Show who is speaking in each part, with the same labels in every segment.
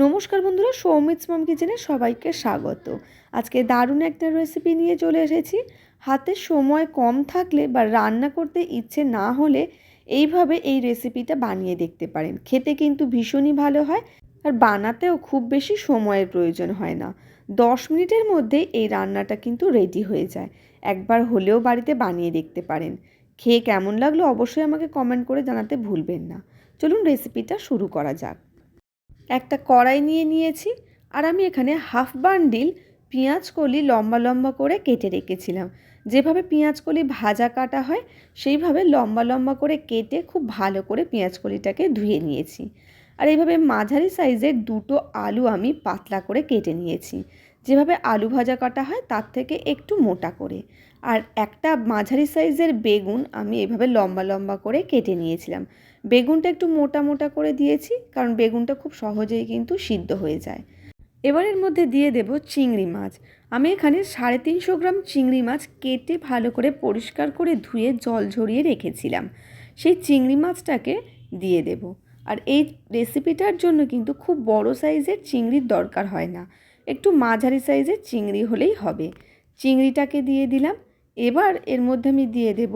Speaker 1: নমস্কার বন্ধুরা, সৌমিত্স মম কিচেনে সবাইকে স্বাগত। আজকে দারুণ একটা রেসিপি নিয়ে চলে এসেছি। হাতে সময় কম থাকলে বা রান্না করতে ইচ্ছে না হলে এইভাবে এই রেসিপিটা বানিয়ে দেখতে পারেন। খেতে কিন্তু ভীষণই ভালো হয় আর বানাতেও খুব বেশি সময়ের প্রয়োজন হয় না। 10 মিনিটের মধ্যেই এই রান্নাটা কিন্তু রেডি হয়ে যায়। একবার হলেও বাড়িতে বানিয়ে দেখতে পারেন। খেয়ে কেমন লাগলো অবশ্যই আমাকে কমেন্ট করে জানাতে ভুলবেন না। চলুন রেসিপিটা শুরু করা যাক। একটা কড়াই নিয়ে নিয়েছি আর আমি এখানে হাফ বান্ডিল পেঁয়াজ কলি লম্বা লম্বা করে কেটে রেখেছিলাম। যেভাবে পেঁয়াজ কলি ভাজা কাটা হয় সেইভাবে লম্বা লম্বা করে কেটে খুব ভালো করে পেঁয়াজ কলিটাকে ধুয়ে নিয়েছি। আর এইভাবে মাঝারি সাইজের দুটো আলু আমি পাতলা করে কেটে নিয়েছি। যেভাবে আলু ভাজা কাটা হয় তার থেকে একটু মোটা করে। আর একটা মাঝারি সাইজের বেগুন আমি এভাবে লম্বা লম্বা করে কেটে নিয়েছিলাম। বেগুনটা একটু মোটা মোটা করে দিয়েছি কারণ বেগুনটা খুব সহজেই কিন্তু সিদ্ধ হয়ে যায়। এবার এর মধ্যে দিয়ে দেব চিংড়ি মাছ। আমি এখানে 350 গ্রাম চিংড়ি মাছ কেটে ভালো করে পরিষ্কার করে ধুয়ে জল ঝরিয়ে রেখেছিলাম। সেই চিংড়ি মাছটাকে দিয়ে দেব। আর এই রেসিপিটার জন্য কিন্তু খুব বড় সাইজের চিংড়ির দরকার হয় না, একটু মাঝারি সাইজের চিংড়ি হলেই হবে। চিংড়িটাকে দিয়ে দিলাম। এবার এর মধ্যে আমি দিয়ে দেব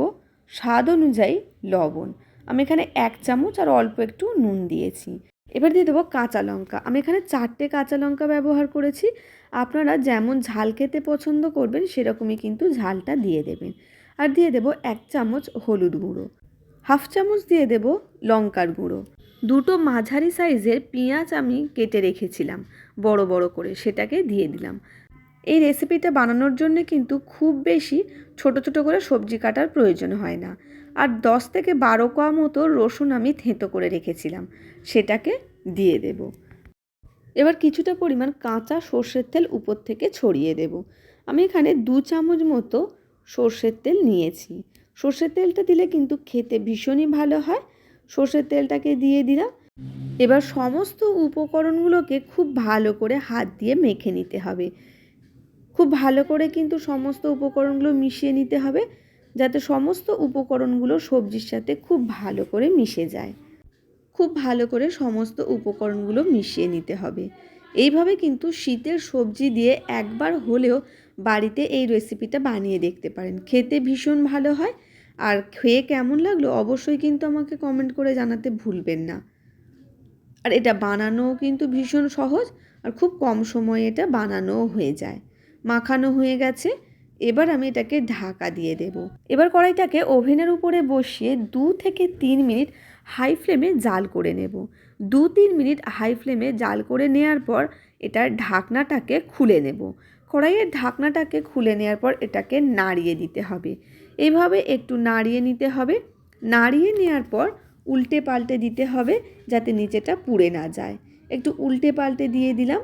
Speaker 1: স্বাদ অনুযায়ী লবণ। আমি এখানে 1 চামচ আর অল্প একটু নুন দিয়েছি। এবার দিয়ে দেবো কাঁচা লঙ্কা। আমি এখানে 4টে কাঁচা লঙ্কা ব্যবহার করেছি। আপনারা যেমন ঝাল খেতে পছন্দ করবেন সেরকমই কিন্তু ঝালটা দিয়ে দেবেন। আর দিয়ে দেবো 1 চামচ হলুদ গুঁড়ো, হাফ চামচ দিয়ে দেব লঙ্কার গুঁড়ো। দুটো মাঝারি সাইজের পেঁয়াজ আমি কেটে রেখেছিলাম বড় বড় করে, সেটাকে দিয়ে দিলাম। এই রেসিপিটা বানানোর জন্য কিন্তু খুব বেশি ছোট ছোট করে সবজি কাটার প্রয়োজন হয় না। আর 10 থেকে 12 কোয়া মতো রসুন আমি থেঁতো করে রেখেছিলাম, সেটাকে দিয়ে দেব। এবার কিছুটা পরিমাণ কাঁচা সর্ষের তেল উপর থেকে ছড়িয়ে দেব। আমি এখানে 2 চামচ মতো সর্ষের তেল নিয়েছি। সর্ষের তেলটা দিলে কিন্তু খেতে ভীষণই ভালো হয়। সর্ষের তেলটাকে দিয়ে দিলাম। এবার সমস্ত উপকরণগুলোকে খুব ভালো করে হাত দিয়ে মেখে নিতে হবে। খুব ভালো করে কিন্তু সমস্ত উপকরণগুলো মিশিয়ে নিতে হবে, যাতে সমস্ত উপকরণগুলো সবজির সাথে খুব ভালো করে মিশে যায়। খুব ভালো করে সমস্ত উপকরণগুলো মিশিয়ে নিতে হবে। এইভাবে কিন্তু শীতের সবজি দিয়ে একবার হলেও বাড়িতে এই রেসিপিটা বানিয়ে দেখতে পারেন। খেতে ভীষণ ভালো হয়। আর খেয়ে কেমন লাগলো অবশ্যই কিন্তু আমাকে কমেন্ট করে জানাতে ভুলবেন না। আর এটা বানানোও কিন্তু ভীষণ সহজ আর খুব কম সময়ে এটা বানানোও হয়ে যায়। মাখানো হয়ে গেছে। এবার আমি এটাকে ঢাকা দিয়ে দেব। এবার কড়াইটাকে ওভেনের উপরে বসিয়ে 2 থেকে 3 মিনিট হাই ফ্লেমে জাল করে নেব। 2-3 মিনিট হাই ফ্লেমে জাল করে নেওয়ার পর এটার ঢাকনাটাকে খুলে নেব। কড়াইয়ের ঢাকনাটাকে খুলে নেওয়ার পর এটাকে নাড়িয়ে দিতে হবে। এইভাবে একটু নাড়িয়ে নিতে হবে। নাড়িয়ে নেওয়ার পর উল্টে পাল্টে দিতে হবে যাতে নিচেটা পুড়ে না যায়। একটু উল্টে পাল্টে দিয়ে দিলাম।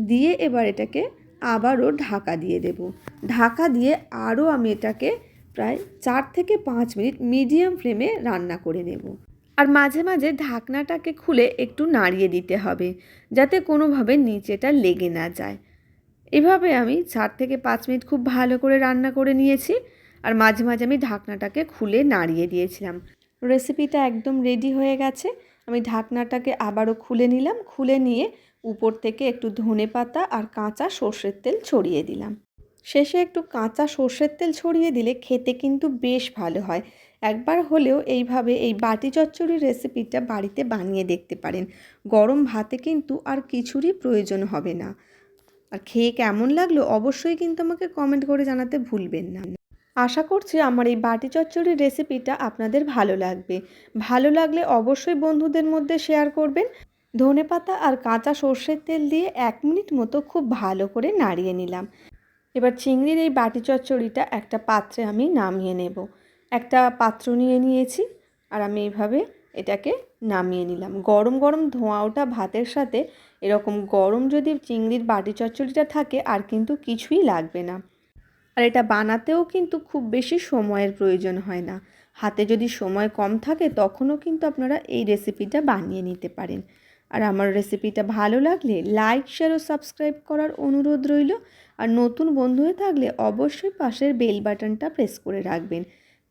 Speaker 1: দিয়ে এবার এটাকে আবারও ঢাকা দিয়ে দেব। ঢাকা দিয়ে আরও আমি এটাকে প্রায় 4 থেকে 5 মিনিট মিডিয়াম ফ্লেমে রান্না করে নেব। আর মাঝে মাঝে ঢাকনাটাকে খুলে একটু নাড়িয়ে দিতে হবে যাতে কোনোভাবে নিচেটা লেগে না যায়। এভাবে আমি 4 থেকে 5 মিনিট খুব ভালো করে রান্না করে নিয়েছি। আর মাঝে মাঝে আমি ঢাকনাটাকে খুলে নাড়িয়ে দিয়েছিলাম। রেসিপিটা একদম রেডি হয়ে গেছে। আমি ঢাকনাটাকে আবারও খুলে নিলাম। খুলে নিয়ে উপর থেকে একটু ধনেপাতা আর কাঁচা সর্ষের তেল ছড়িয়ে দিলাম। শেষে একটু কাঁচা সর্ষের তেল ছড়িয়ে দিলে খেতে কিন্তু বেশ ভালো হয়। একবার হলেও এইভাবে এই বাটি চচ্চড়ির রেসিপিটা বাড়িতে বানিয়ে দেখতে পারেন। গরম ভাতে কিন্তু আর কিছুরই প্রয়োজন হবে না। আর খেয়ে কেমন লাগলো অবশ্যই কিন্তু আমাকে কমেন্ট করে জানাতে ভুলবেন না। আশা করছি আমার এই বাটি চচ্চড়ির রেসিপিটা আপনাদের ভালো লাগবে। ভালো লাগলে অবশ্যই বন্ধুদের মধ্যে শেয়ার করবেন। ধনেপাতা আর কাঁচা সর্ষের তেল দিয়ে 1 মিনিট মতো খুব ভালো করে নাড়িয়ে নিলাম। এবার চিংড়ির এই বাটি চচ্চড়িটা একটা পাত্রে আমি নামিয়ে নেব। একটা পাত্র নিয়ে নিয়েছি আর আমি এইভাবে এটাকে নামিয়ে নিলাম। গরম গরম ধোঁয়া ওঠা ভাতের সাথে এরকম গরম যদি চিংড়ির বাটি চচ্চড়িটা থাকে আর কিন্তু কিছুই লাগবে না। আর এটা বানাতেও কিন্তু খুব বেশি সময়ের প্রয়োজন হয় না। হাতে যদি সময় কম থাকে তখনও কিন্তু আপনারা এই রেসিপিটা বানিয়ে নিতে পারেন। আর আমার রেসিপিটা ভালো লাগলে লাইক, শেয়ার ও সাবস্ক্রাইব করার অনুরোধ রইল। আর নতুন বন্ধু হয়ে থাকলে অবশ্যই পাশের বেল বাটনটা প্রেস করে রাখবেন।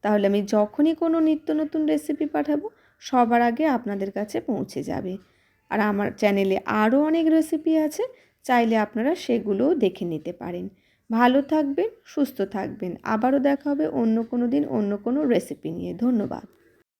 Speaker 1: তাহলে আমি যখনই কোনো নিত্য নতুন রেসিপি পাঠাবো সবার আগে আপনাদের কাছে পৌঁছে যাবে। আর আমার চ্যানেলে আরও অনেক রেসিপি আছে, চাইলে আপনারা সেগুলোও দেখে নিতে পারেন। ভালো থাকবেন, সুস্থ থাকবেন। আবারও দেখা হবে অন্য কোনো দিন অন্য কোনো রেসিপি নিয়ে। ধন্যবাদ।